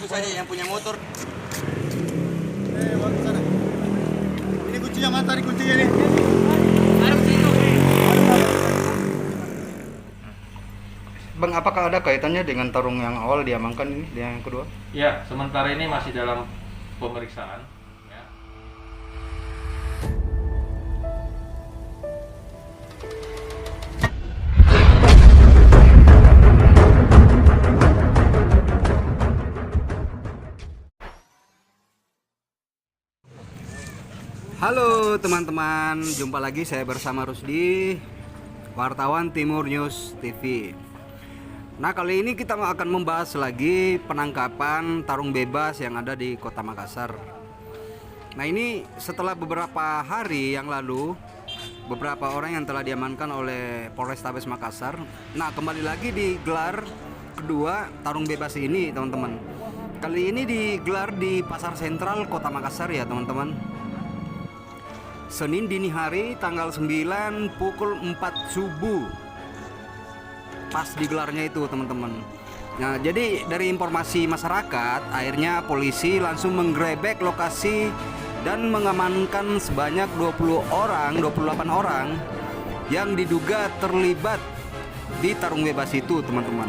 Aku saja yang punya motor. Bawa ke sana. Ini kuncinya, mana tadi kuncinya nih? Ada kunci itu. Bang, apakah ada kaitannya dengan tarung yang awal diamankan ini, yang kedua? Ya, sementara ini masih dalam pemeriksaan. Ya. Halo teman-teman, jumpa lagi saya bersama Rusdi, wartawan Timur News TV. Nah, kali ini kita akan membahas lagi penangkapan tarung bebas yang ada di Kota Makassar. Nah, ini setelah beberapa hari yang lalu, beberapa orang yang telah diamankan oleh Polrestabes Makassar. Nah, kembali lagi digelar kedua tarung bebas ini, teman-teman. Kali ini digelar di Pasar Sentral Kota Makassar ya, teman-teman. Senin dini hari tanggal 9 pukul 4 subuh. Pas digelarnya itu, teman-teman. Nah, jadi dari informasi masyarakat, akhirnya polisi langsung menggerebek lokasi dan mengamankan sebanyak 28 orang yang diduga terlibat di tarung bebas itu, teman-teman.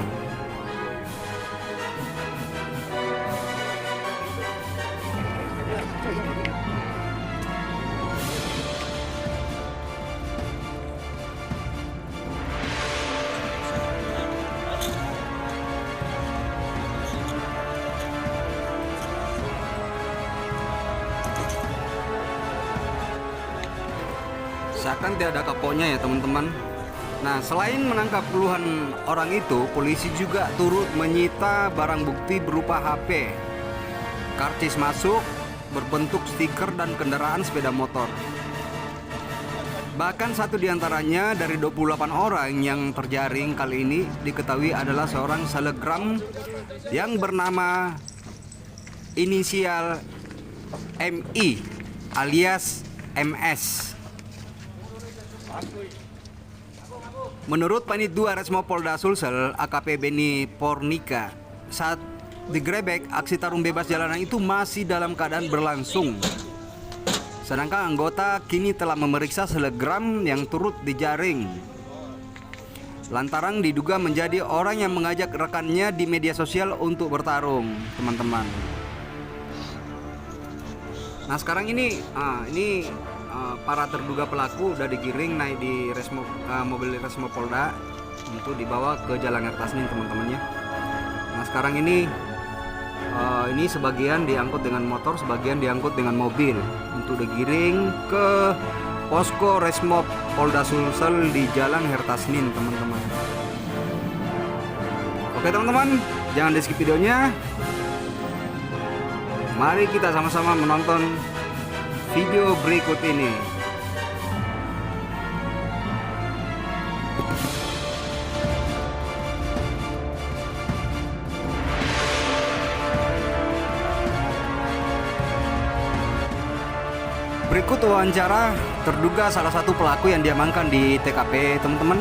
Seakan tiada kapoknya ya, teman-teman. Nah, selain menangkap puluhan orang itu, polisi juga turut menyita barang bukti berupa HP, karcis masuk berbentuk stiker dan kendaraan sepeda motor. Bahkan satu diantaranya dari 28 orang yang terjaring kali ini diketahui adalah seorang selegram yang bernama inisial MI alias MS. Menurut Panit 2 Resmo Polda Sulsel AKP Beni Pornika, saat digrebek aksi tarung bebas jalanan itu masih dalam keadaan berlangsung. Sedangkan anggota kini telah memeriksa selegram yang turut dijaring lantaran diduga menjadi orang yang mengajak rekannya di media sosial untuk bertarung, teman-teman. Nah, sekarang ini para terduga pelaku udah digiring naik di mobil Resmo Polda untuk dibawa ke Jalan Ertasnin, teman-temannya. Nah, sekarang ini sebagian diangkut dengan motor, sebagian diangkut dengan mobil untuk digiring ke posko Resmo Polda Sulsel di Jalan Hertasnin, teman-teman. Oke, teman-teman, jangan di skip videonya. Mari kita sama-sama menonton video berikut ini. Berikut wawancara terduga salah satu pelaku yang diamankan di TKP, teman-teman.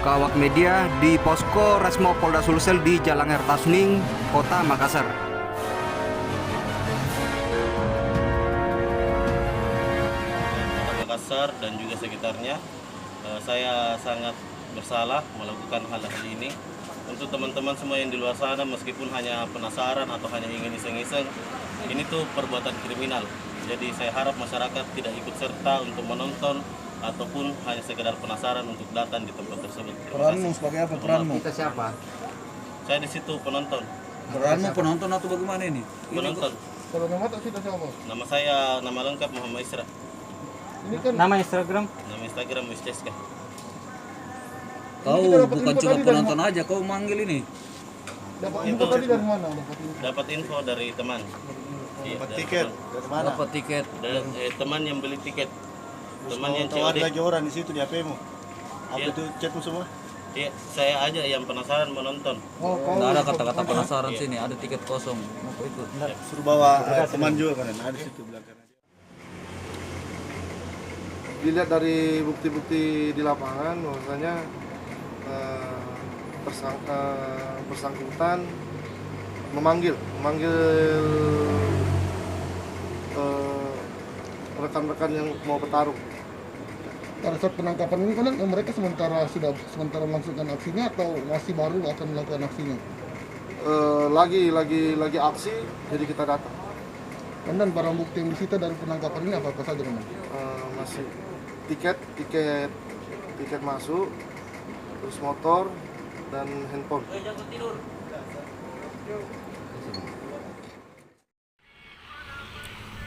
Ke awak media di posko Resmo Polda Sulsel di Jalan Ertasning, Kota Makassar. Makassar dan juga sekitarnya, saya sangat bersalah melakukan hal-hal ini. Untuk teman-teman semua yang di luar sana, meskipun hanya penasaran atau hanya ingin iseng-iseng, ini tuh perbuatan kriminal. Jadi saya harap masyarakat tidak ikut serta untuk menonton ataupun hanya sekedar penasaran untuk datang di tempat tersebut. Peranmu sebagai apa? Peranmu? Kita siapa? Saya di situ penonton. Peranmu penonton atau bagaimana ini? Penonton. Kalau nama tak kita siapa? Nama saya, nama lengkap Muhammad Isra. Ini kan Nama Instagram? Nama Instagram Wisteska. Kau bukan cuma penonton aja, kau manggil ini. dapat info tadi dari mana? Dapat info dari teman. Iya, Dapat dari tiket teman. dari mana? Dapat tiket. Dan teman yang beli tiket. Teman yang Tahu ada COD. lagi orang di situ di HP-mu. Apa Iya. itu chatmu semua? Iya, saya aja yang penasaran menonton. Oh, Nggak ada kata-kata penasaran sini, ada tiket kosong. Mau kau ikut? Suruh bawa teman juga kan, ada di situ belakang. Dilihat dari bukti-bukti di lapangan, bahwasanya bersangkutan memanggil rekan-rekan yang mau bertarung. Pada saat penangkapan ini kan mereka sementara melangsungkan aksinya atau masih baru akan melakukan aksinya? Lagi aksi, jadi kita datang. Dan barang bukti yang disita dari penangkapan ini apa saja, Roman? Masih tiket masuk, terus motor dan handphone.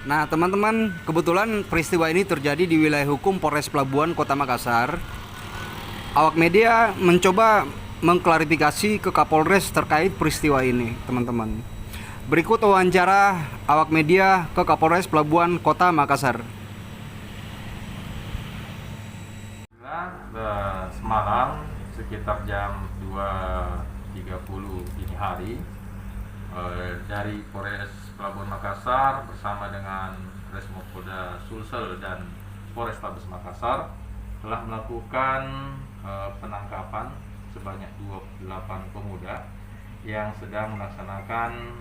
Nah teman-teman, kebetulan peristiwa ini terjadi di wilayah hukum Polres Pelabuhan Kota Makassar. Awak media mencoba mengklarifikasi ke Kapolres terkait peristiwa ini, teman-teman. Berikut wawancara awak media ke Kapolres Pelabuhan Kota Makassar. Semalam sekitar jam 2.30 dini hari dari Polres Pelabuhan Makassar bersama dengan Resmob Polda Sulsel dan Polrestabes Makassar telah melakukan penangkapan sebanyak 28 pemuda yang sedang melaksanakan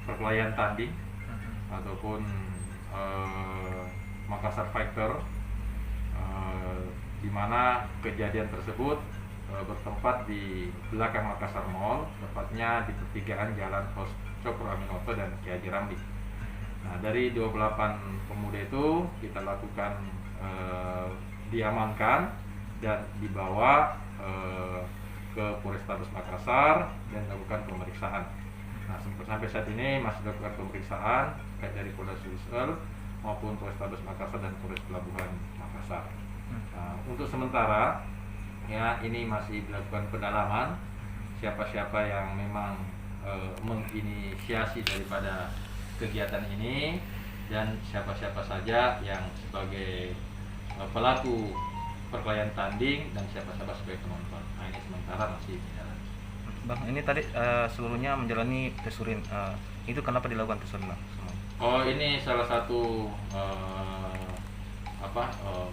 perkelahian tanding ataupun Makassar Fighter, di mana kejadian tersebut bertempat di belakang Makassar Mall, tepatnya di pertigaan Jalan Cokro Aminoto dan Ki Haji Ramli. Nah, dari 28 pemuda itu kita lakukan diamankan dan dibawa ke Polrestabes Makassar dan dilakukan pemeriksaan. Nah, sampai saat ini masih dilakukan pemeriksaan baik dari Polda Sulsel maupun Polrestabes Makassar dan Polres Pelabuhan Makassar. Nah, untuk sementara ya ini masih dilakukan pendalaman siapa-siapa yang memang menginisiasi daripada kegiatan ini dan siapa-siapa saja yang sebagai pelaku perkelahian tanding dan siapa-siapa sebagai penonton. Nah, ini sementara masih berjalan. Bang, ini tadi sebelumnya menjalani tes urin. Itu kenapa dilakukan tes urin, Bang? Oh, ini salah satu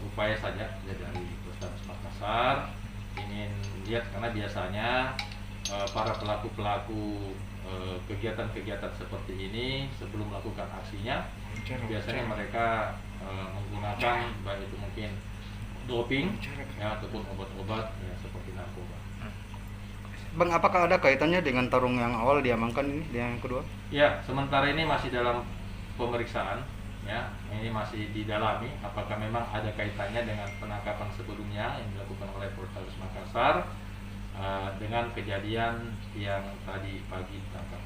upaya saja dari Polrestabes Makassar ingin lihat, karena biasanya para pelaku-pelaku kegiatan-kegiatan seperti ini sebelum melakukan aksinya biasanya mereka menggunakan baik itu mungkin doping ya ataupun obat-obat ya seperti narkoba. Bang, apakah ada kaitannya dengan tarung yang awal diamankan ini, yang kedua? Ya, sementara ini masih dalam pemeriksaan ya, ini masih didalami apakah memang ada kaitannya dengan penangkapan sebelumnya yang dilakukan oleh Polrestabes Makassar dengan kejadian yang tadi pagi ditangkap.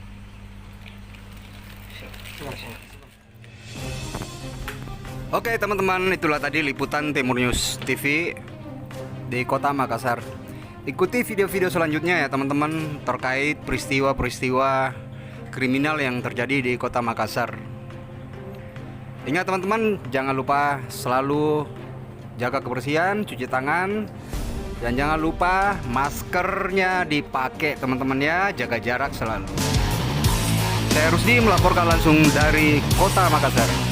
Oke teman-teman, itulah tadi liputan Timur News TV di Kota Makassar. Ikuti video-video selanjutnya ya teman-teman terkait peristiwa-peristiwa kriminal yang terjadi di Kota Makassar. Ingat teman-teman, jangan lupa selalu jaga kebersihan, cuci tangan, dan jangan lupa maskernya dipakai teman-teman ya, jaga jarak selalu. Saya Rusdi melaporkan langsung dari Kota Makassar.